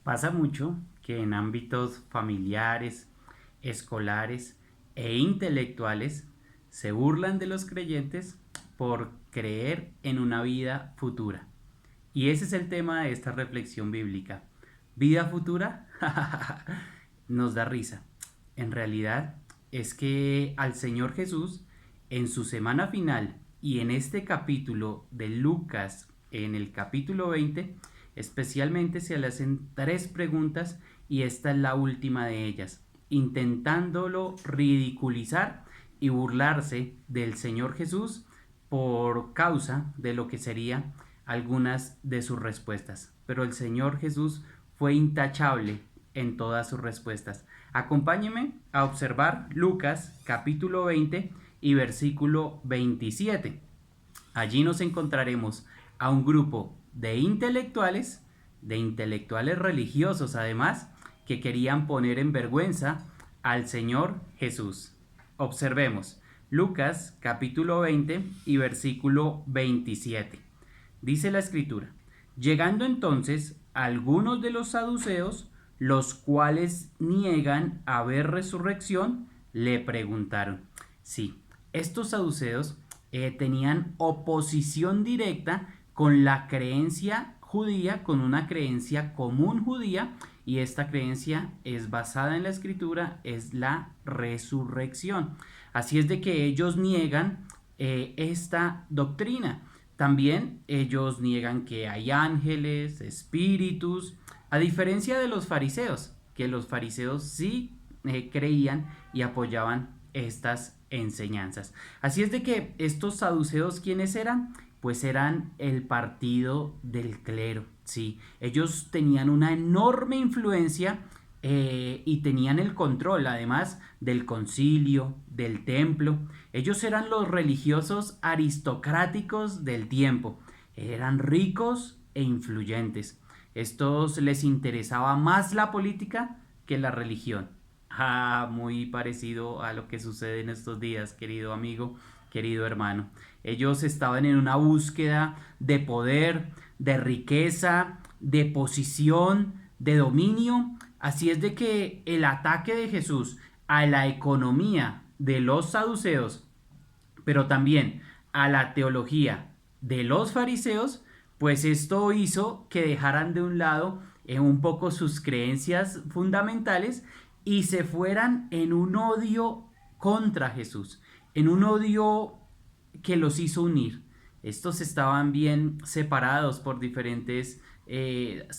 Pasa mucho que en ámbitos familiares, escolares e intelectuales se burlan de los creyentes por creer en una vida futura. Y ese es el tema de esta reflexión bíblica. ¿Vida futura? Nos da risa. En realidad es que al Señor Jesús, en su semana final y en este capítulo de Lucas, en el capítulo 20, especialmente se le hacen tres preguntas y esta es la última de ellas, intentándolo ridiculizar y burlarse del Señor Jesús por causa de lo que sería algunas de sus respuestas. Pero el Señor Jesús fue intachable en todas sus respuestas. Acompáñeme a observar Lucas capítulo 20 y versículo 27. Allí nos encontraremos a un grupo de intelectuales religiosos además, que querían poner en vergüenza al Señor Jesús. Observemos Lucas capítulo 20 y versículo 27. Dice la escritura: llegando entonces algunos de los saduceos, los cuales niegan haber resurrección, le preguntaron. Sí, estos saduceos tenían oposición directa con la creencia judía, con una creencia común judía, y esta creencia es basada en la escritura, es la resurrección. Así es de que ellos niegan esta doctrina. También ellos niegan que hay ángeles, espíritus, a diferencia de los fariseos, que los fariseos sí creían y apoyaban estas enseñanzas. Así es de que estos saduceos, ¿quiénes eran? Pues eran el partido del clero, sí. Ellos tenían una enorme influencia y tenían el control, además del concilio, del templo. Ellos eran los religiosos aristocráticos del tiempo. Eran ricos e influyentes. Estos les interesaba más la política que la religión. Muy parecido a lo que sucede en estos días, querido amigo, querido hermano. Ellos estaban en una búsqueda de poder, de riqueza, de posición, de dominio. Así es de que el ataque de Jesús a la economía de los saduceos, pero también a la teología de los fariseos, pues esto hizo que dejaran de un lado un poco sus creencias fundamentales y se fueran en un odio contra Jesús, en un odio que los hizo unir. Estos estaban bien separados por diferentes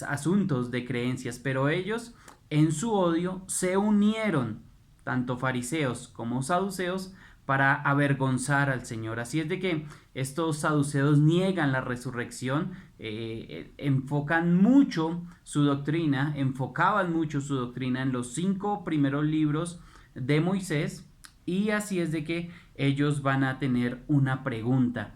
asuntos de creencias, pero ellos en su odio se unieron, tanto fariseos como saduceos, para avergonzar al Señor. Así es de que estos saduceos niegan la resurrección, enfocan mucho su doctrina, enfocaban mucho su doctrina en los 5 primeros libros de Moisés, y así es de que ellos van a tener una pregunta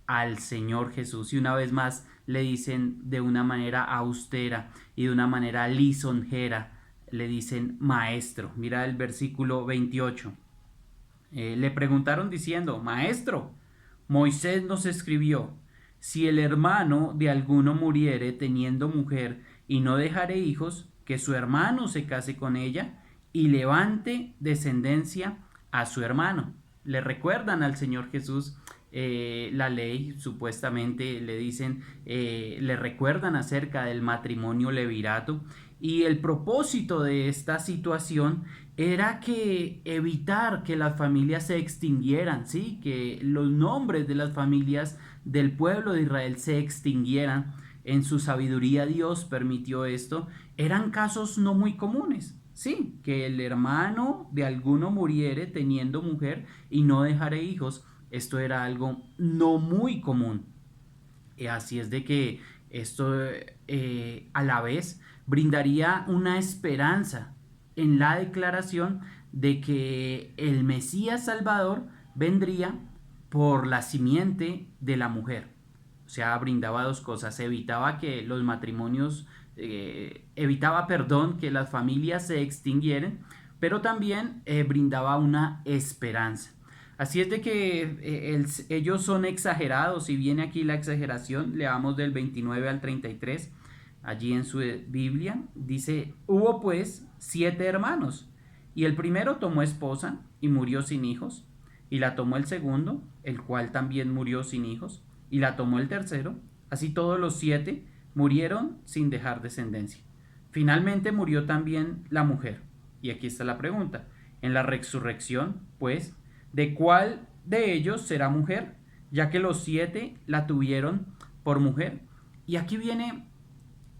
al Señor Jesús y una vez más le dicen de una manera austera y de una manera lisonjera, le dicen maestro. Mira el versículo 28. Le preguntaron diciendo: maestro, Moisés nos escribió: si el hermano de alguno muriere teniendo mujer y no dejare hijos, que su hermano se case con ella y levante descendencia a su hermano. Le recuerdan al Señor Jesús la ley, supuestamente le dicen, le recuerdan acerca del matrimonio levirato, y el propósito de esta situación era que evitar que las familias se extinguieran, ¿sí? Que los nombres de las familias del pueblo de Israel se extinguieran. En su sabiduría Dios permitió esto. Eran casos no muy comunes. Sí, que el hermano de alguno muriere teniendo mujer y no dejare hijos. Esto era algo no muy común. Así es de que esto a la vez brindaría una esperanza en la declaración de que el Mesías Salvador vendría por la simiente de la mujer. O sea, brindaba dos cosas: evitaba que los matrimonios, evitaba, perdón, que las familias se extinguieran, pero también brindaba una esperanza. Así es de que ellos son exagerados, y viene aquí la exageración, leamos del 29 al 33. allí en su Biblia, dice, hubo pues 7 hermanos, y el primero tomó esposa y murió sin hijos, y la tomó el segundo, el cual también murió sin hijos, y la tomó el tercero, así todos los 7 murieron sin dejar descendencia. Finalmente murió también la mujer. Y aquí está la pregunta. En la resurrección, pues, ¿de cuál de ellos será mujer? Ya que los 7 la tuvieron por mujer. Y aquí viene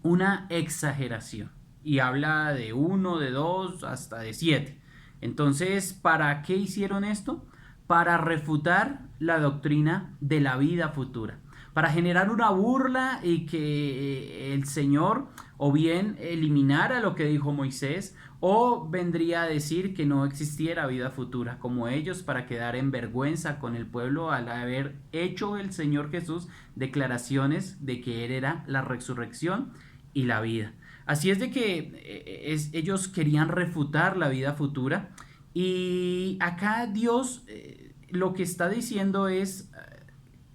una exageración. Y habla de 1, de 2, hasta de 7. Entonces, ¿para qué hicieron esto? Para refutar la doctrina de la vida futura, para generar una burla y que el Señor o bien eliminara lo que dijo Moisés o vendría a decir que no existiera vida futura como ellos, para quedar en vergüenza con el pueblo al haber hecho el Señor Jesús declaraciones de que Él era la resurrección y la vida. Así es de que ellos querían refutar la vida futura, y acá Dios lo que está diciendo es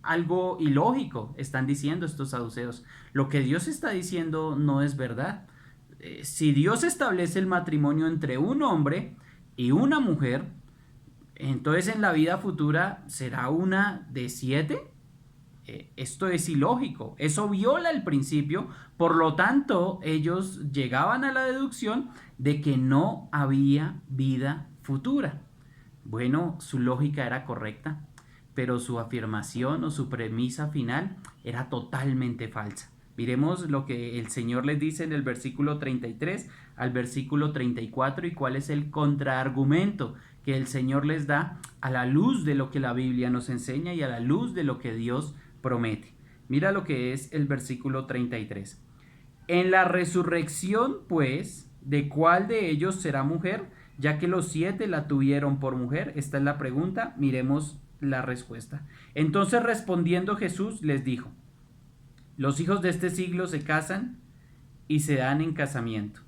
algo ilógico. Están diciendo estos saduceos, lo que Dios está diciendo no es verdad. Si Dios establece el matrimonio entre un hombre y una mujer, entonces en la vida futura será una de 7. Esto es ilógico, eso viola el principio, por lo tanto ellos llegaban a la deducción de que no había vida futura. Bueno, su lógica era correcta, pero su afirmación o su premisa final era totalmente falsa. Miremos lo que el Señor les dice en el versículo 33 al versículo 34 y cuál es el contraargumento que el Señor les da a la luz de lo que la Biblia nos enseña y a la luz de lo que Dios promete. Mira lo que es el versículo 33. En la resurrección, pues, ¿de cuál de ellos será mujer? Ya que los 7 la tuvieron por mujer. Esta es la pregunta, miremos la respuesta. Entonces respondiendo Jesús les dijo, los hijos de este siglo se casan y se dan en casamiento.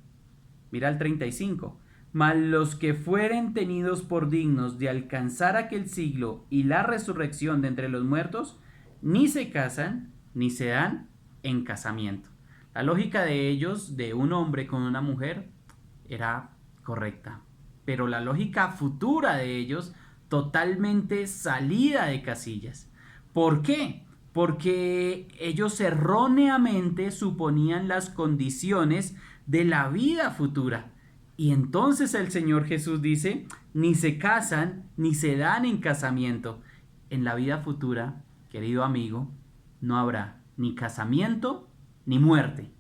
Mira el 35. Mas los que fueren tenidos por dignos de alcanzar aquel siglo y la resurrección de entre los muertos, ni se casan ni se dan en casamiento. La lógica de ellos, de un hombre con una mujer, era correcta, pero la lógica futura de ellos, totalmente salida de casillas. ¿Por qué? Porque ellos erróneamente suponían las condiciones de la vida futura. Y entonces el Señor Jesús dice, ni se casan ni se dan en casamiento. En la vida futura, querido amigo, no habrá ni casamiento ni muerte.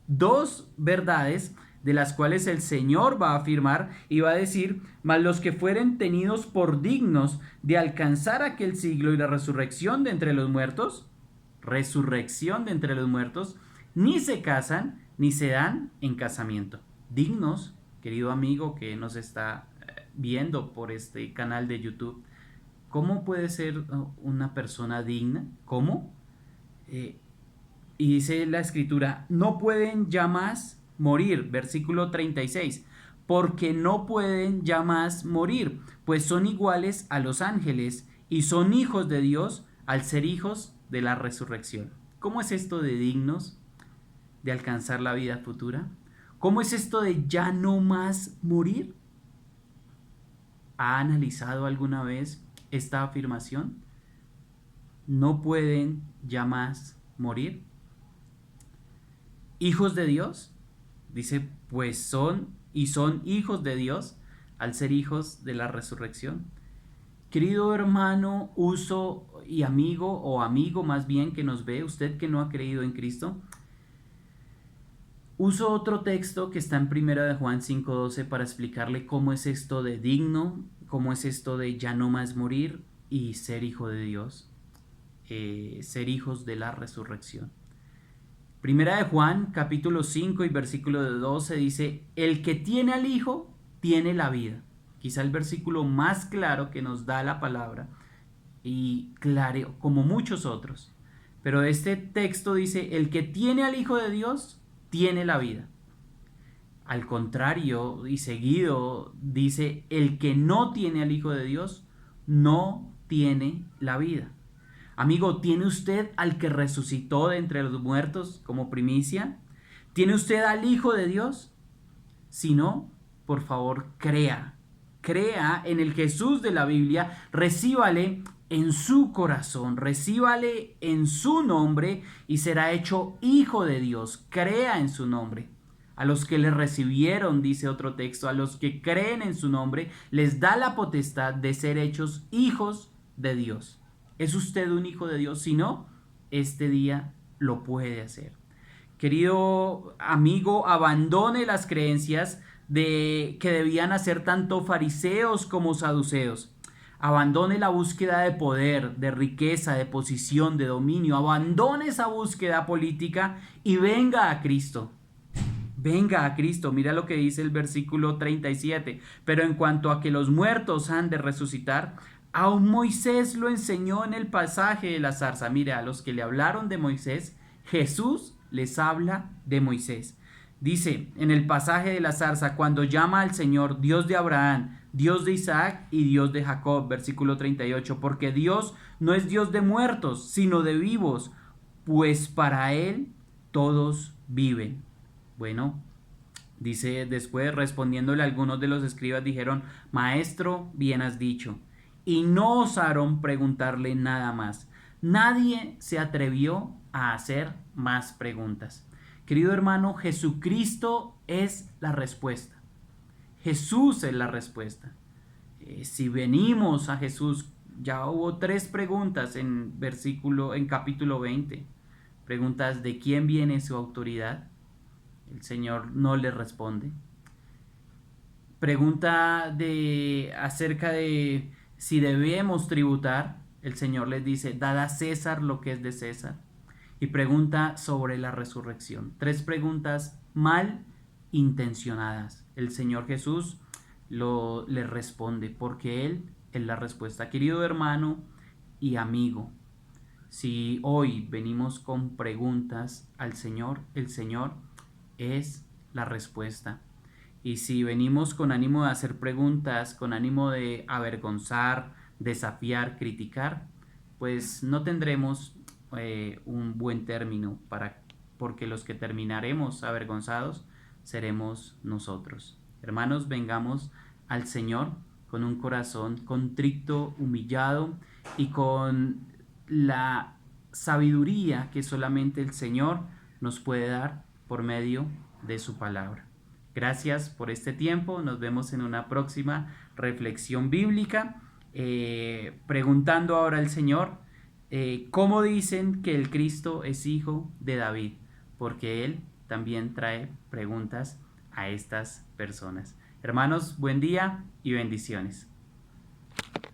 Dos verdades de las cuales el Señor va a afirmar y va a decir, mas los que fueren tenidos por dignos de alcanzar aquel siglo y la resurrección de entre los muertos, ni se casan ni se dan en casamiento. Dignos, querido amigo que nos está viendo por este canal de YouTube, ¿cómo puede ser una persona digna? ¿Cómo? Y dice la escritura, no pueden ya más morir, versículo 36, porque no pueden ya más morir, pues son iguales a los ángeles y son hijos de Dios al ser hijos de la resurrección. ¿Cómo es esto de dignos de alcanzar la vida futura? ¿Cómo es esto de ya no más morir? ¿Ha analizado alguna vez esta afirmación? No pueden ya más morir. ¿Hijos de Dios? Dice, pues son hijos de Dios al ser hijos de la resurrección. Querido hermano, uso y amigo, o amigo más bien que nos ve, usted que no ha creído en Cristo, uso otro texto que está en 1 de Juan 5:12 para explicarle cómo es esto de digno, cómo es esto de ya no más morir y ser hijo de Dios, ser hijos de la resurrección. Primera de Juan, capítulo 5 y versículo de 12 dice, el que tiene al Hijo, tiene la vida. Quizá el versículo más claro que nos da la palabra, y claro, como muchos otros. Pero este texto dice, el que tiene al Hijo de Dios, tiene la vida. Al contrario, y seguido, dice, el que no tiene al Hijo de Dios, no tiene la vida. Amigo, ¿tiene usted al que resucitó de entre los muertos como primicia? ¿Tiene usted al Hijo de Dios? Si no, por favor, crea. Crea en el Jesús de la Biblia, recíbale en su corazón, recíbale en su nombre y será hecho hijo de Dios. Crea en su nombre. A los que le recibieron, dice otro texto, a los que creen en su nombre, les da la potestad de ser hechos hijos de Dios. ¿Es usted un hijo de Dios? Si no, este día lo puede hacer. Querido amigo, abandone las creencias de que debían hacer tanto fariseos como saduceos. Abandone la búsqueda de poder, de riqueza, de posición, de dominio. Abandone esa búsqueda política y venga a Cristo. Venga a Cristo. Mira lo que dice el versículo 37. Pero en cuanto a que los muertos han de resucitar, aún Moisés lo enseñó en el pasaje de la zarza. Mira, a los que le hablaron de Moisés, Jesús les habla de Moisés. Dice en el pasaje de la zarza, cuando llama al Señor Dios de Abraham, Dios de Isaac y Dios de Jacob, versículo 38, porque Dios no es Dios de muertos, sino de vivos, pues para Él todos viven. Bueno, dice después, respondiéndole algunos de los escribas, dijeron, Maestro, bien has dicho, y no osaron preguntarle nada más. Nadie se atrevió a hacer más preguntas. Querido hermano, Jesucristo es la respuesta. Jesús es la respuesta. Si venimos a Jesús, ya hubo 3 preguntas en capítulo 20. Preguntas de quién viene su autoridad. El Señor no le responde. Pregunta acerca de si debemos tributar. El Señor les dice, dad a César lo que es de César. Y pregunta sobre la resurrección. 3 preguntas mal intencionadas. El Señor Jesús le responde porque Él es la respuesta. Querido hermano y amigo, si hoy venimos con preguntas al Señor, el Señor es la respuesta. Y si venimos con ánimo de hacer preguntas, con ánimo de avergonzar, desafiar, criticar, pues no tendremos un buen término porque los que terminaremos avergonzados seremos nosotros. Hermanos, vengamos al Señor con un corazón contrito, humillado y con la sabiduría que solamente el Señor nos puede dar por medio de su palabra. Gracias por este tiempo. Nos vemos en una próxima reflexión bíblica. Preguntando ahora al Señor, ¿cómo dicen que el Cristo es hijo de David? Porque Él también trae preguntas a estas personas. Hermanos, buen día y bendiciones.